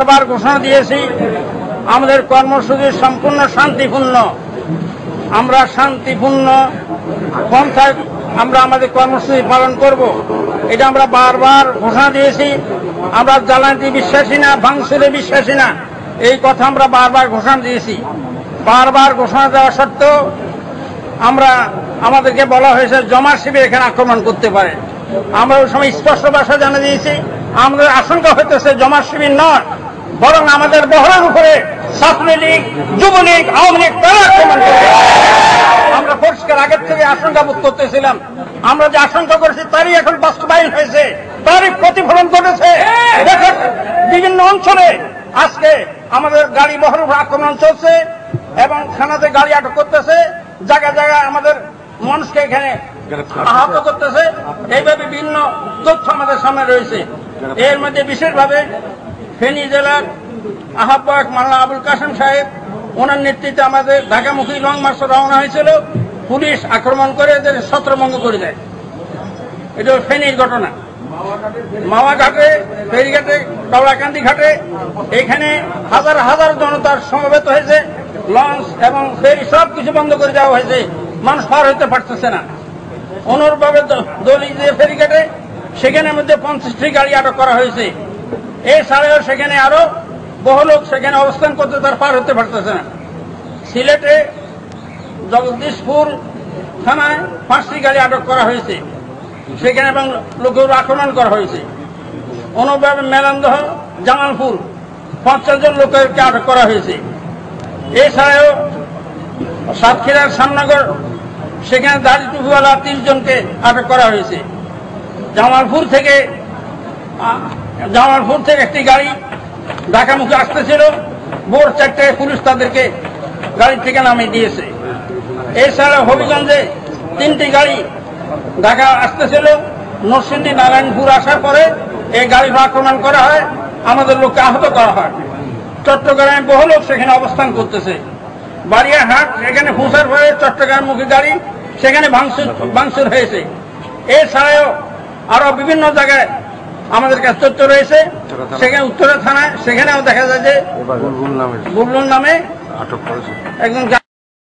বারবার ঘোষণা দিয়েছি আমাদের কর্মসূচি সম্পূর্ণ শান্তিপূর্ণ। আমরা শান্তিপূর্ণ পন্থায় আমরা আমাদের কর্মসূচি পালন করব, এটা আমরা বারবার ঘোষণা দিয়েছি। আমরা জ্বালানিতে বিশ্বাসী না, ভাঙচুরে বিশ্বাসী না, এই কথা আমরা বারবার ঘোষণা দিয়েছি। বারবার ঘোষণা দেওয়া সত্ত্বেও আমাদেরকে বলা হয়েছে জমা শিবির এখানে আক্রমণ করতে পারে। আমরা ওই সময় স্পষ্ট ভাষা জানিয়ে দিয়েছি আমাদের আশঙ্কা হইতেছে জমা শিবির নয়, বরং আমাদের বহরের উপরে ছাত্রলীগ, যুবলীগ, আওয়ামী লীগ তারা আক্রমণ করবে। আমরা পরিষ্কার আগের থেকে আশঙ্কা বোধ করতেছিলাম। আমরা যে আশঙ্কা করেছি তারই এখন বাস্তবায়ন হয়েছে, তারই প্রতিফলন ঘটেছে। বিভিন্ন অঞ্চলে আজকে আমাদের গাড়ি বহরের উপর আক্রমণ চলছে এবং থানাতে গাড়ি আটক করতেছে, জায়গায় জায়গায় আমাদের মানুষকে এখানে আহত করতেছে। এইভাবে বিভিন্ন তথ্য আমাদের সামনে রয়েছে। এর মধ্যে বিশেষভাবে ফেনী জেলার আহ্বায়ক মাওলানা আবুল কাসেম সাহেব, ওনার নেতৃত্বে আমাদের ঢাকামুখী লং মার্চ রওনা হয়েছিল। পুলিশ আক্রমণ করে এদের ছত্রভঙ্গ করে দেয়। এটা ফেনীর ঘটনা। মাওয়া ঘাটে, ফেরিঘাটে, টাওলাকান্দি ঘাটে এখানে হাজার হাজার জনতার সমবেত হয়েছে। লঞ্চ এবং ফেরি সবকিছু বন্ধ করে দেওয়া হয়েছে, মানুষ পার হইতে পারতেছে না। অনুরূপভাবে দলি যে ফেরিঘাটে সেখানের মধ্যে 50টি গাড়ি আটক করা হয়েছে। এছাড়াও সেখানে আরো বহু লোক সেখানে অবস্থান করতে তার পার হতে পারতেছে না। সিলেটে জগদীশপুর থানায় 5টি গাড়ি আটক করা হয়েছে, সেখানে এবং লোকের আক্রমণ করা হয়েছে। অনুভাবে মেলান্দহ জামালপুর 50 জন লোকেরকে আটক করা হয়েছে। এছাড়াও সাতক্ষীরার শ্যামনগর সেখানে দাড়ি টুপিওয়ালা 30 জনকে আটক করা হয়েছে। জামালপুর থেকে একটি গাড়ি ঢাকামুখী আসতেছিল, ভোর 4টায় পুলিশ তাদেরকে গাড়ি থেকে নামিয়ে দিয়েছে। এছাড়া হবিগঞ্জে 3টি গাড়ি ঢাকা আসতেছিল, নরসিংদী নারায়ণপুর আসার পরে এই গাড়ির আক্রমণ করা হয়, আমাদের লোককে আহত করা হয়। চট্টগ্রামে বহু লোক সেখানে অবস্থান করতেছে। বাড়িয়াহাট এখানে পৌঁছার পরে চট্টগ্রামমুখী গাড়ি সেখানে ভাঙচুর হয়েছে। এছাড়াও আরো বিভিন্ন জায়গায় আমাদের কাছে তথ্য রয়েছে। সেখানে উত্তরা থানায় সেখানেও দেখা যায় যে বুলবুল নামে একজন